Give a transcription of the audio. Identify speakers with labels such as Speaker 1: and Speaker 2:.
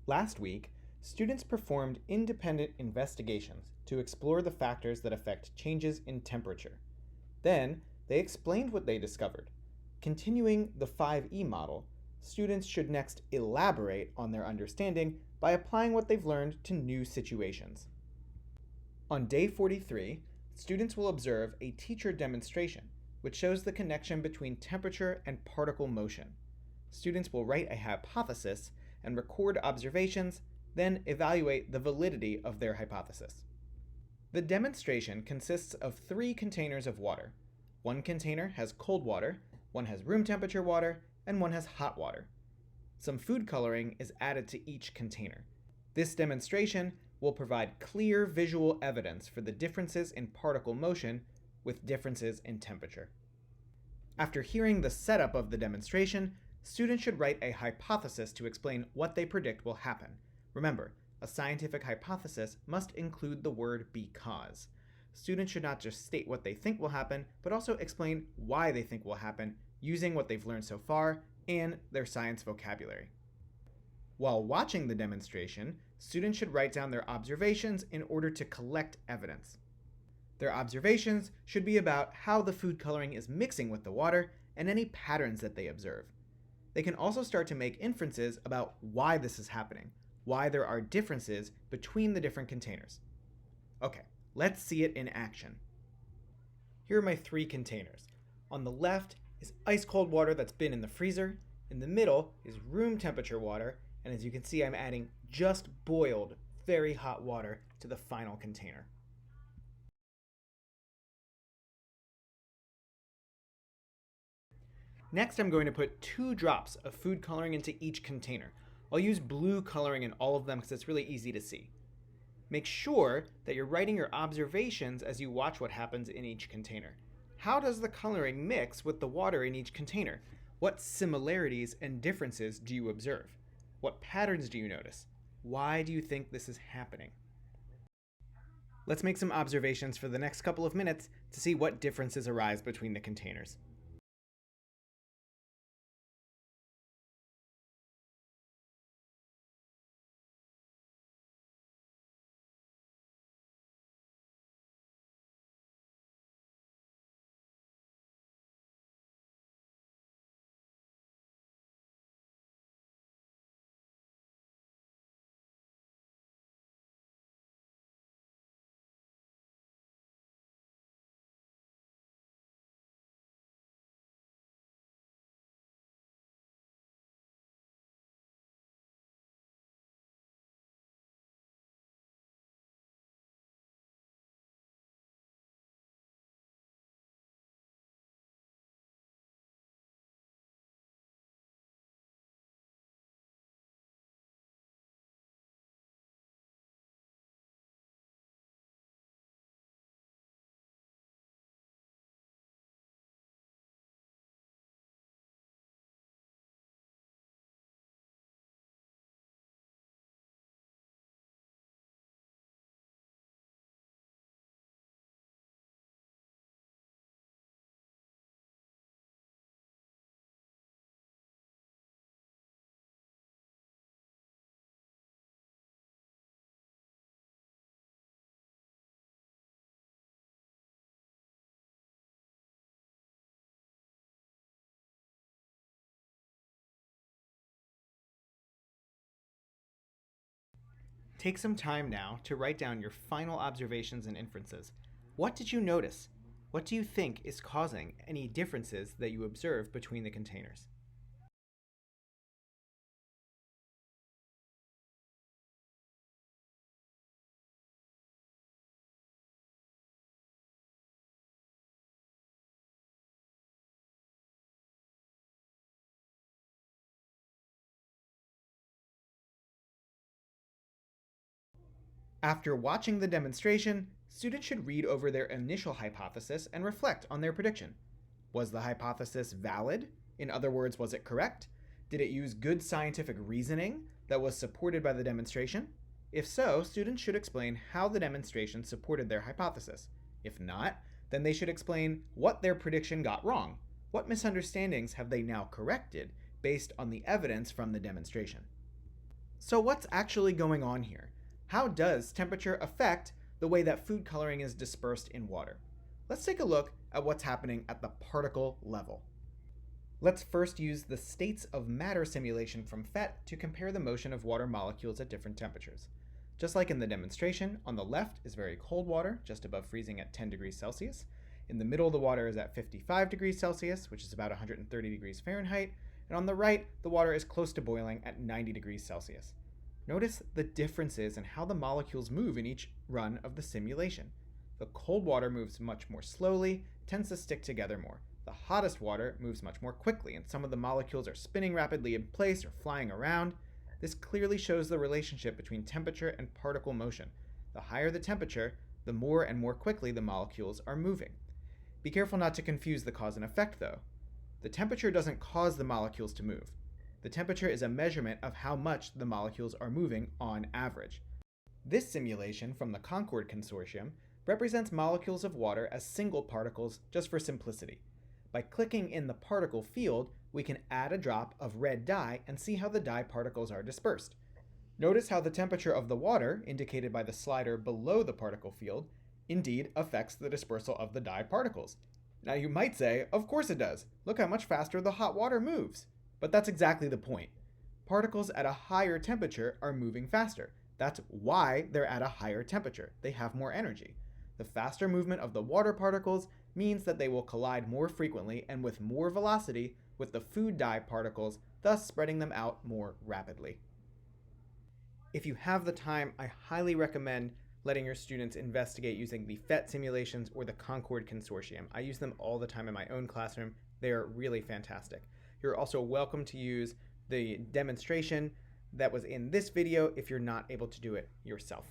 Speaker 1: Last week, students performed independent investigations to explore the factors that affect changes in temperature. Then, they explained what they discovered. Continuing the 5E model, students should next elaborate on their understanding by applying what they've learned to new situations. On day 43, students will observe a teacher demonstration, which shows the connection between temperature and particle motion. Students will write a hypothesis and record observations, then evaluate the validity of their hypothesis. The demonstration consists of 3 containers of water. One container has cold water, one has room temperature water, and one has hot water. Some food coloring is added to each container. This demonstration will provide clear visual evidence for the differences in particle motion with differences in temperature. After hearing the setup of the demonstration, students should write a hypothesis to explain what they predict will happen. Remember, a scientific hypothesis must include the word because. Students should not just state what they think will happen, but also explain why they think will happen using what they've learned so far and their science vocabulary. While watching the demonstration, students should write down their observations in order to collect evidence. Their observations should be about how the food coloring is mixing with the water and any patterns that they observe. They can also start to make inferences about why this is happening, why there are differences between the different containers. Okay, let's see it in action. Here are my 3 containers. On the left is ice cold water that's been in the freezer. In the middle is room temperature water, and as you can see, I'm adding just boiled, very hot water to the final container. Next, I'm going to put 2 drops of food coloring into each container. I'll use blue coloring in all of them because it's really easy to see. Make sure that you're writing your observations as you watch what happens in each container. How does the coloring mix with the water in each container? What similarities and differences do you observe? What patterns do you notice? Why do you think this is happening? Let's make some observations for the next couple of minutes to see what differences arise between the containers. Take some time now to write down your final observations and inferences. What did you notice? What do you think is causing any differences that you observe between the containers? After watching the demonstration, students should read over their initial hypothesis and reflect on their prediction. Was the hypothesis valid? In other words, was it correct? Did it use good scientific reasoning that was supported by the demonstration? If so, students should explain how the demonstration supported their hypothesis. If not, then they should explain what their prediction got wrong. What misunderstandings have they now corrected based on the evidence from the demonstration? So what's actually going on here? How does temperature affect the way that food coloring is dispersed in water? Let's take a look at what's happening at the particle level. Let's first use the states of matter simulation from PhET to compare the motion of water molecules at different temperatures. Just like in the demonstration, on the left is very cold water, just above freezing at 10 degrees Celsius. In the middle, the water is at 55 degrees Celsius, which is about 130 degrees Fahrenheit. And on the right, the water is close to boiling at 90 degrees Celsius. Notice the differences in how the molecules move in each run of the simulation. The cold water moves much more slowly, tends to stick together more. The hottest water moves much more quickly, and some of the molecules are spinning rapidly in place or flying around. This clearly shows the relationship between temperature and particle motion. The higher the temperature, the more and more quickly the molecules are moving. Be careful not to confuse the cause and effect, though. The temperature doesn't cause the molecules to move. The temperature is a measurement of how much the molecules are moving on average. This simulation from the Concord Consortium represents molecules of water as single particles just for simplicity. By clicking in the particle field, we can add a drop of red dye and see how the dye particles are dispersed. Notice how the temperature of the water, indicated by the slider below the particle field, indeed affects the dispersal of the dye particles. Now you might say, of course it does. Look how much faster the hot water moves. But that's exactly the point. Particles at a higher temperature are moving faster. That's why they're at a higher temperature. They have more energy. The faster movement of the water particles means that they will collide more frequently and with more velocity with the food dye particles, thus spreading them out more rapidly. If you have the time, I highly recommend letting your students investigate using the PhET simulations or the Concord Consortium. I use them all the time in my own classroom. They are really fantastic. You're also welcome to use the demonstration that was in this video if you're not able to do it yourself.